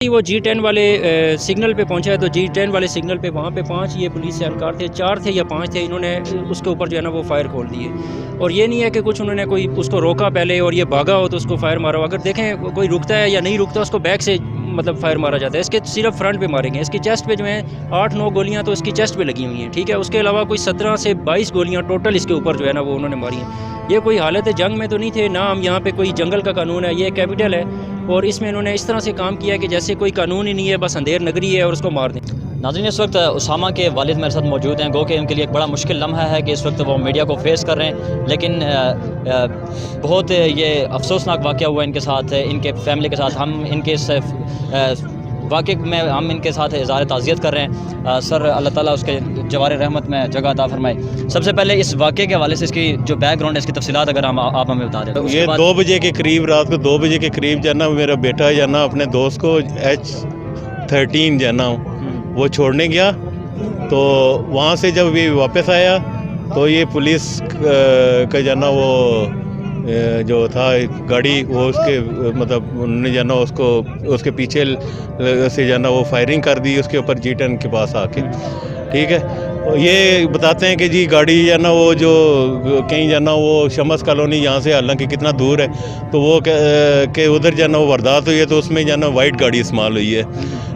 وہ G10 والے signal پہ پہنچا ہے تو G10 والے سگنل پہ وہاں پہ 5 یہ پولیس اہلکار تھے، 4 تھے یا 5 تھے، انہوں نے اس کے اوپر جو ہے نا وہ فائر کھول دیے. اور یہ نہیں ہے کہ کچھ انہوں نے کوئی اس کو روکا پہلے اور یہ بھاگا ہو تو اس کو فائر مارا ہو. اگر دیکھیں کوئی رکتا ہے یا نہیں رکتا اس کو بیک سے مطلب فائر مارا جاتا ہے. اس کے صرف فرنٹ پہ ماریں گے. اس کی چیسٹ پہ جو ہیں 8-9 گولیاں تو اس کی چیسٹ پہ لگی ہوئی ہیں، ٹھیک ہے. اس کے علاوہ کوئی 17 سے 22 گولیاں ٹوٹل اس کے اوپر جو ہے نا وہ انہوں نے ماری ہیں. یہ کوئی حالت جنگ میں تو نہیں تھے، نہ ہم یہاں پہ کوئی جنگل کا قانون ہے، یہ کیپٹل ہے اور اس میں انہوں نے اس طرح سے کام کیا ہے کہ جیسے کوئی قانون ہی نہیں ہے، بس اندھیر نگری ہے اور اس کو مار دیں. ناظرین، اس وقت اسامہ کے والد میرے ساتھ موجود ہیں. گو کہ ان کے لیے ایک بڑا مشکل لمحہ ہے کہ اس وقت وہ میڈیا کو فیس کر رہے ہیں، لیکن بہت یہ افسوسناک واقعہ ہوا ان کے ساتھ، ان کے فیملی کے ساتھ. ہم ان کے اس واقعے میں ہم ان کے ساتھ اظہار تعزیت کر رہے ہیں. سر، اللہ تعالیٰ اس کے جوار رحمت میں جگہ عطا فرمائے. سب سے پہلے اس واقعے کے حوالے سے اس کی جو بیک گراؤنڈ ہے، اس کی تفصیلات اگر آپ ہمیں بتا دیں. یہ 2 بجے کے قریب، رات کو 2 بجے کے قریب جو ہے نا میرا بیٹا جو ہے نا اپنے دوست کو H13 جو ہے نا وہ چھوڑنے گیا. تو وہاں سے جب یہ واپس آیا تو یہ پولیس کا جو ہے نا وہ جو تھا گاڑی، وہ اس کے مطلب انہوں نے جو ہے نا اس کے پیچھے سے جو ہے نا وہ فائرنگ کر دی اس کے اوپر G10 کے پاس آ کے. ٹھیک ہے. یہ بتاتے ہیں کہ جی گاڑی جو ہے نا وہ جو کہیں جو ہے نا وہ شمس کالونی یہاں سے حالانکہ کتنا دور ہے، تو وہ کہ ادھر جو ہے نا وہ واردات ہوئی ہے تو اس میں جو ہے نا وائٹ گاڑی استعمال ہوئی ہے.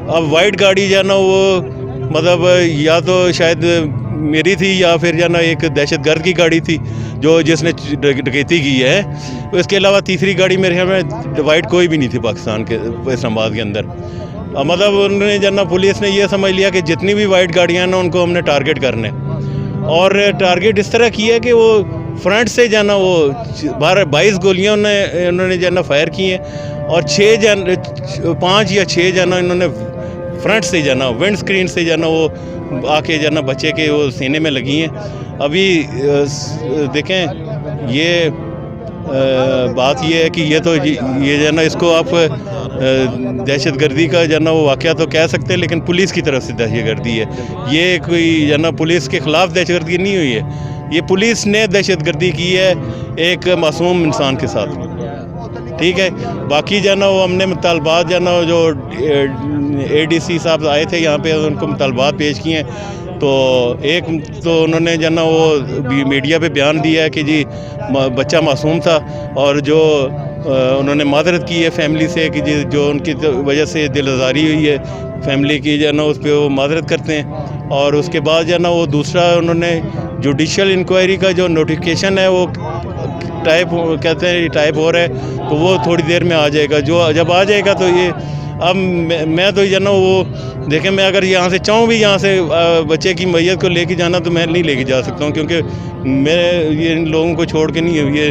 اب وائٹ گاڑی جو ہے نا وہ مطلب یا تو شاید میری تھی یا پھر جو ہے نا ایک دہشت گرد کی گاڑی تھی جس نے ڈکیتی کی ہے. اس کے علاوہ تیسری گاڑی میرے خیال میں وائٹ کوئی بھی نہیں تھی پاکستان کے اسلام آباد کے اندر. مطلب انہوں نے جو ہے نا پولیس نے یہ سمجھ لیا کہ جتنی بھی وائٹ گاڑیاں ہیں نا ان کو ہم نے ٹارگٹ کرنے، اور ٹارگٹ اس طرح کی ہے کہ وہ فرنٹ سے جو ہے نا وہ 22 گولیاں انہوں نے جو ہے نا فائر کی ہیں، اور 5 یا 6 جو ہے نا انہوں نے فرنٹ سے جو ہے نا ونڈ اسکرین سے جو ہے نا وہ آ کے جو ہے نا بچے کے وہ سینے میں لگی ہیں. ابھی دیکھیں یہ بات یہ ہے کہ یہ تو یہ جو ہے نا اس کو آپ دہشت گردی کا جو ہے نا وہ واقعہ تو کہہ سکتے ہیں، لیکن پولیس کی طرف سے دہشت گردی ہے. یہ کوئی جو ہے نا پولیس کے خلاف دہشت گردی نہیں ہوئی ہے، یہ پولیس نے دہشت گردی کی ہے ایک معصوم انسان کے ساتھ. ٹھیک ہے. باقی جو ہے نا وہ ہم نے مطالبات جو ہے نا جو ADC صاحب آئے تھے یہاں پہ ان کو مطالبات پیش کیے ہیں. تو ایک تو انہوں نے جو ہے نا وہ میڈیا پہ بیان دیا ہے کہ جی بچہ معصوم تھا، اور جو انہوں نے معذرت کی ہے فیملی سے کہ جی جو ان کی وجہ سے دل آزاری ہوئی ہے فیملی کی جو ہے نا اس پہ وہ معذرت کرتے ہیں. اور اس کے بعد جو ہے نا وہ دوسرا انہوں نے جوڈیشل انکوائری کا جو نوٹیفکیشن ہے وہ کہتے ہیں ٹائپ ہو رہا ہے، تو وہ تھوڑی دیر میں آ جائے گا. جب آ جائے گا تو یہ اب میں تو جو ہے نا وہ دیکھیں، میں اگر یہاں سے چاہوں بھی یہاں سے بچے کی میت کو لے کے جانا تو میں نہیں لے کے جا سکتا ہوں، کیونکہ میں ان لوگوں کو چھوڑ کے نہیں، یہ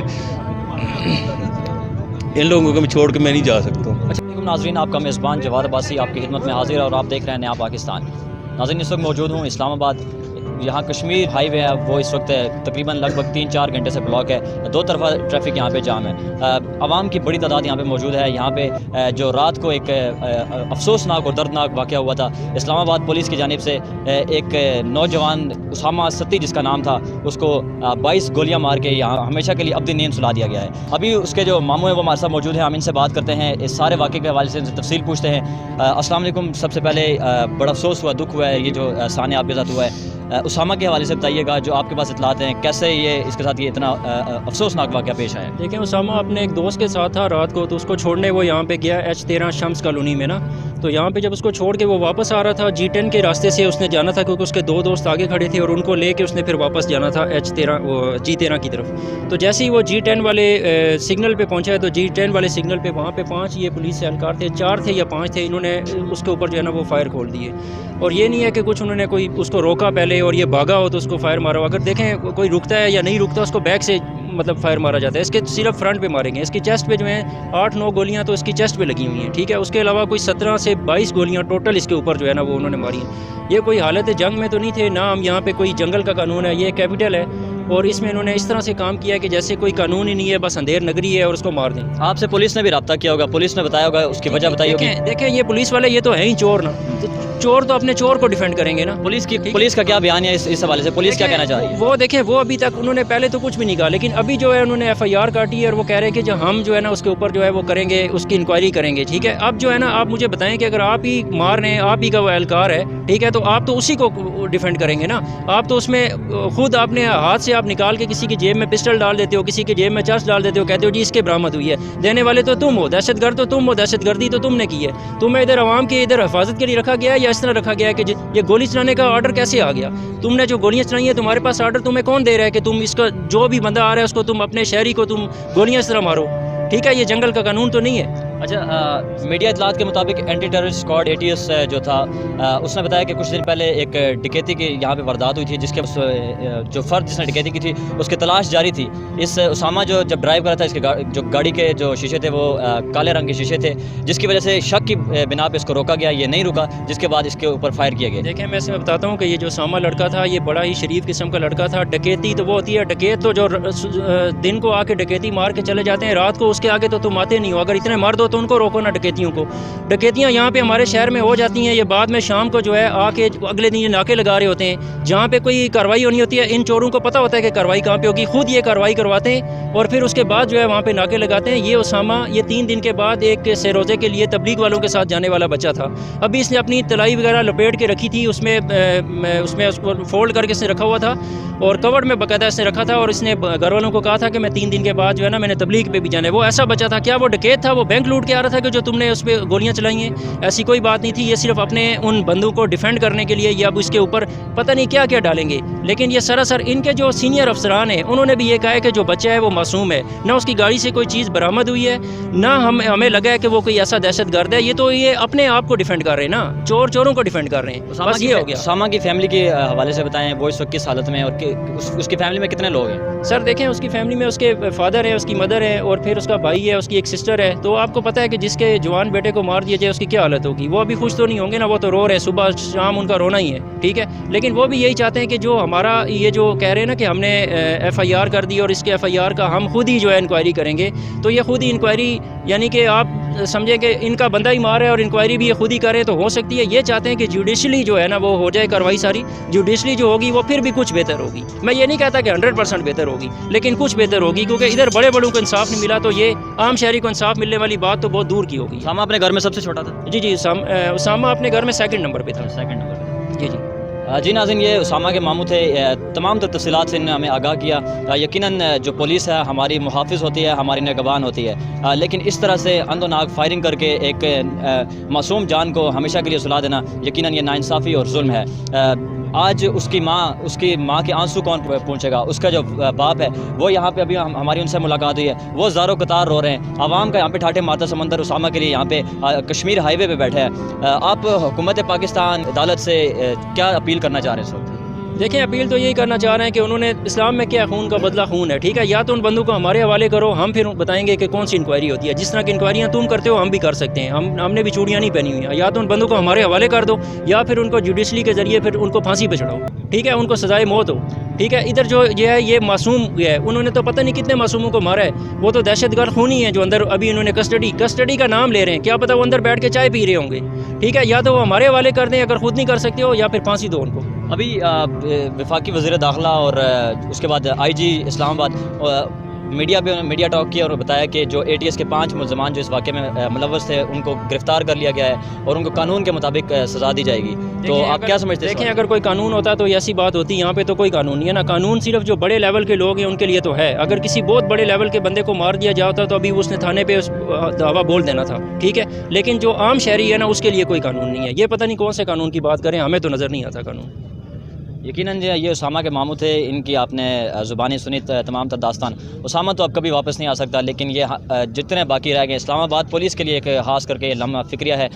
ان لوگوں کو چھوڑ کے میں نہیں جا سکتا ہوں. ناظرین، آپ کا میزبان جواد عباسی آپ کی خدمت میں حاضر ہے اور آپ دیکھ رہے ہیں نیا پاکستان. ناظرین، اس وقت موجود ہوں اسلام آباد. یہاں کشمیر ہائی وے ہے، وہ اس وقت تقریباً لگ بھگ 3-4 گھنٹے سے بلاک ہے. 2 طرفہ ٹریفک یہاں پہ جام ہے. عوام کی بڑی تعداد یہاں پہ موجود ہے. یہاں پہ جو رات کو ایک افسوسناک اور دردناک واقعہ ہوا تھا، اسلام آباد پولیس کی جانب سے ایک نوجوان اسامہ ستی جس کا نام تھا، اس کو 22 گولیاں مار کے یہاں ہمیشہ کے لیے ابدی نیند سلا دیا گیا ہے. ابھی اس کے جو ماموں ہیں وہ ہمارے ساتھ موجود ہیں، ہم ان سے بات کرتے ہیں، اس سارے واقعے کے حوالے سے ان سے تفصیل پوچھتے ہیں. السلام علیکم. سب سے پہلے بڑا افسوس ہوا، دکھ ہوا ہے یہ جو سانحہ آپ کے ساتھ ہوا ہے. اسامہ کے حوالے سے بتائیے گا، جو آپ کے پاس اطلاعات ہیں، کیسے یہ اس کے ساتھ یہ اتنا افسوسناک واقعہ پیش آیا ہے؟ دیکھیں، اسامہ اپنے ایک دوست کے ساتھ تھا رات کو، تو اس کو چھوڑنے وہ یہاں پہ گیا H13 شمس کالونی میں نا. تو یہاں پہ جب اس کو چھوڑ کے وہ واپس آ رہا تھا G10 کے راستے سے اس نے جانا تھا، کیونکہ اس کے 2 دوست آگے کھڑے تھے اور ان کو لے کے اس نے پھر واپس جانا تھا G13 کی طرف. تو جیسے ہی وہ G10 والے سگنل پہ پہنچا ہے تو G10 والے سگنل پہ وہاں پہ 5 یہ پولیس اہلکار تھے، 4 تھے یا 5 تھے، انہوں نے اس کے اوپر جو ہے نا وہ فائر کھول دیے. اور یہ نہیں ہے کہ کچھ انہوں نے کوئی اس کو روکا پہلے اور یہ بھاگا ہو تو اس کو فائر مارا ہو. اگر دیکھیں کوئی رکتا ہے یا نہیں رکتا اس کو بیک سے مطلب فائر مارا جاتا ہے. اس کے صرف فرنٹ پہ ماریں گے. اس کی چیسٹ پہ جو ہیں 8-9 گولیاں تو اس کی چیسٹ پہ لگی ہوئی ہیں، ٹھیک ہے. اس کے علاوہ کوئی 17 سے 22 گولیاں ٹوٹل اس کے اوپر جو ہے نا وہ انہوں نے ماری ہیں. یہ کوئی حالت جنگ میں تو نہیں تھے، نہ ہم یہاں پہ کوئی جنگل کا قانون ہے، یہ کیپٹل ہے اور اس میں انہوں نے اس طرح سے کام کیا ہے کہ جیسے کوئی قانون ہی نہیں ہے، بس اندھیر نگری ہے اور اس کو مار دیں. آپ سے پولیس نے بھی رابطہ کیا ہوگا، پولیس نے بتایا ہوگا، اس کی وجہ بتائی ہوگی. دیکھیں یہ پولیس والے یہ تو ہیں ہی چور نا. चोर तो अपने चोर को डिफेंड करेंगे ना। पुलिस का क्या बयान है इस हवाले से, पुलिस क्या कहना चाह रही है? वो देखें, वो अभी तक उन्होंने पहले तो कुछ भी नहीं कहा, लेकिन अभी जो है उन्होंने FIR काटी है और वो कह रहे हैं कि जो हम जो है ना उसके ऊपर जो है वो करेंगे, उसकी इंक्वायरी करेंगे। ठीक है, अब जो है ना आप मुझे बताएं कि अगर आप ही मार रहे हैं, आप ही का वो एहलकार है, ठीक है, तो आप तो उसी को डिफेंड करेंगे ना। आप तो उसमें खुद अपने हाथ से आप निकाल के किसी की जेब में पिस्टल डाल देते हो, किसी की जेब में चर्च डाल देते हो, कहते हो जी इसके बरामद हुई है। देने वाले तो तुम हो, दहशतगर्द तो तुम हो, दहशतगर्दी तो तुमने की है। तुम्हें इधर आवाम की इधर हिफाजत के लिए रखा गया है या इस तरह रखा गया है कि ये गोली चलाने का ऑर्डर कैसे आ गया? तुमने जो गोलियां चलाई हैं, तुम्हारे पास ऑर्डर तुम्हें कौन दे रहा है कि तुम इसका जो भी बंदा आ रहा है उसको तुम अपने शहरी को तुम गोलियां इस तरह मारो? ठीक है, ये जंगल का कानून तो नहीं है। अच्छा, मीडिया इतलात के मुताबिक एंटी टेररिस्ट स्क्वाड ATS जो था उसने बताया कि कुछ दिन पहले एक डकैती की यहाँ पे वारदात हुई थी, जिसके जो फ़र्द जिसने डकैती की थी उसकी तलाश जारी थी। इस उसामा जो जब ड्राइव कर रहा था, इसके जो गाड़ी के जो शीशे थे वो काले रंग के शीशे थे, जिसकी वजह से शक की बिना पे इसको रोका गया। ये नहीं रुका, जिसके बाद इसके ऊपर फायर किया गया। देखें, मैं इसमें बताता हूँ कि ये जो उसामा लड़का था ये बड़ा ही शरीफ किस्म का लड़का था। डकैती तो वो होती है, डकैत तो जो दिन को आके डकैती मार के चले जाते हैं, रात को उसके आगे तो तुम आते नहीं हो। अगर इतने मर्द हो तो उनको रोको ना, डकैतियों को। डकैतियाँ यहाँ पे हमारे शहर में हो जाती हैं, ये बाद में शाम को जो है आके अगले दिन ये नाके लगा रहे होते हैं। जहाँ पे कोई कार्रवाई होनी होती है, इन चोरों को पता होता है कि कार्रवाई कहाँ पे होगी, खुद ये कार्रवाई करवाते हैं और फिर उसके बाद जो है वहाँ पे नाके लगाते हैं। ये उसामा ये 3 दिन के बाद एक सेरोज़े के लिए तबलीग वालों के साथ जाने वाला बच्चा था। अभी इसने अपनी तलाई वगैरह लपेट के रखी थी, उसमें उसको फोल्ड करके इसने रखा हुआ था और कवर में बाकायदा इसने रखा था। और इसने घर वालों को कहा था कि मैं 3 दिन के बाद जो है ना मैंने तबलीग पे भी जाना है। वो ऐसा बच्चा था, क्या वो डकैत था? वो बैंक लूट के आ रहा था कि जो तुमने उस पर गोलियां चलाई हैं? ऐसी कोई बात नहीं थी। ये सिर्फ अपने उन बंदों को डिफेंड करने के लिए या अब उसके ऊपर पता नहीं क्या क्या डालेंगे। लेकिन ये सरासर इनके जो सीनियर अफसरान हैं उन्होंने भी ये कहा है कि जो बच्चा है वो मासूम है, ना उसकी गाड़ी से कोई चीज़ बरामद हुई है, ना हमें लगा है कि वो कोई ऐसा दहशतगर्द है। ये तो ये अपने आप को डिफेंड कर रहे हैं ना, चोरों को डिफेंड कर रहे हैं। बस ये हो गया। उसामा की फैमिली के हवाले से बताएं, वो इस वक्त किस हालत में है और उसकी फैमिली में कितने लोग हैं? सर देखें, उसकी फैमिली में उसके फादर है, उसकी मदर है और फिर उसका भाई है, उसकी एक सिस्टर है। तो आपको पता है कि जिसके जवान बेटे को मार दिया जाए उसकी क्या हालत होगी। वो अभी खुश तो नहीं होंगे ना, वो तो रो रहे हैं, सुबह शाम उनका रोना ही है। ठीक है, लेकिन वो भी यही चाहते हैं कि जो हमारा ये जो कह रहे हैं ना कि हमने FIR कर दी और इसके FIR का हम खुद ही जो है इंक्वायरी करेंगे, तो ये खुद ही इंक्वायरी यानी कि आप समझे कि इनका बंदा ही मार है और इंक्वायरी भी ये खुद ही करे तो हो सकती है। ये चाहते हैं कि जुडिशली जो है ना वो हो जाए कार्रवाई सारी। जुडिशली जो होगी वो फिर भी कुछ बेहतर होगी। मैं ये नहीं कहता कि 100% बेहतर होगी, लेकिन कुछ बेहतर होगी, क्योंकि इधर बड़े बड़ों को इंसाफ नहीं मिला तो ये आम शहरी को इंसाफ मिलने वाली बात तो बहुत दूर की होगी। उसामा अपने घर में सबसे छोटा था? जी, उसामा अपने घर में 2nd नंबर पे था। 2nd नंबर पे। जी। जी नाज़रीन, ये उसामा के मामू थे। तमाम तो तफसीलात से इन्होंने हमें आगाह किया। यकीनन जो पुलिस है हमारी मुहाफ़िज़ होती है, हमारी निगहबान होती है, लेकिन इस तरह से अंदोनाक फायरिंग करके एक मासूम जान को हमेशा के लिए सुला देना यकीनन ये नाइंसाफ़ी और जुल्म है। आज उसकी माँ के आंसू कौन पूछेगा? उसका जो बाप है वो यहाँ पे अभी हमारी उनसे मुलाकात हुई है, वो ज़ारो कतार रो रहे हैं। आवाम का यहाँ पे ठाठे माता समंदर उसामा के लिए यहाँ पे कश्मीर हाईवे पे बैठे हैं। आप हुकूमत पाकिस्तान अदालत से क्या अपील करना चाह रहे हैं इस वक्त? देखें, अपील तो यही करना चाह रहे हैं कि उन्होंने इस्लाम में क्या खून का बदला खून है। ठीक है, या तो उन बंदों को हमारे हवाले करो, हम फिर बताएंगे कि कौन सी इंक्वायरी होती है। जिस तरह की इंक्वायरियाँ तुम करते हो हम भी कर सकते हैं। हमने भी चूड़ियाँ नहीं पहनी हुई हैं। या तो उन बंदों को हमारे हवाले कर दो या फिर उनको जुडिशली के ज़रिए फिर उनको फांसी पे चढ़ाओ। ठीक है, उनको सजाए मौत हो। ठीक है, इधर जो ये है ये मासूम है, उन्होंने तो पता नहीं कितने मासूमों को मारा है। वो तो दहशतगर्द खूनी है जो अंदर अभी इन्होंने कस्टडी का नाम ले रहे हैं। क्या पता वो अंदर बैठ के चाय पी रहे होंगे। ठीक है, या तो वो हमारे हवाले कर दें अगर खुद नहीं कर सकते हो, या फिर फांसी दो उनको। अभी वफाकी वज़ीर दाखिला और उसके बाद IG इस्लामाबाद मीडिया टॉक किया और बताया कि जो ATS के 5 मुलज़मान जो इस वाक़े में मुलव्वस थे उनको गिरफ़्तार कर लिया गया है और उनको कानून के मुताबिक सज़ा दी जाएगी। तो आप क्या समझते हैं? देखें, अगर कोई कानून होता तो ऐसी बात होती। यहाँ पे तो कोई कानून नहीं है ना। कानून सिर्फ जो बड़े लेवल के लोग हैं उनके लिए तो है। अगर किसी बहुत बड़े लेवल के बंदे को मार दिया जाता तो अभी उसने थाने पे दावा बोल देना था। ठीक है, लेकिन जो आम शहरी है ना उसके लिए कोई कानून नहीं है। ये पता नहीं कौन से कानून की बात करें, हमें तो नज़र नहीं आता कानून। यकीनन ये उसामा के मामू थे। इनकी आपने ज़ुबानी सुनी तमाम तर दास्तान। उसामा तो अब कभी वापस नहीं आ सकता, लेकिन ये जितने बाकी रह गए, इस्लामाबाद पुलिस के लिए एक ख़ास करके लम्हा फ़िक्रिया है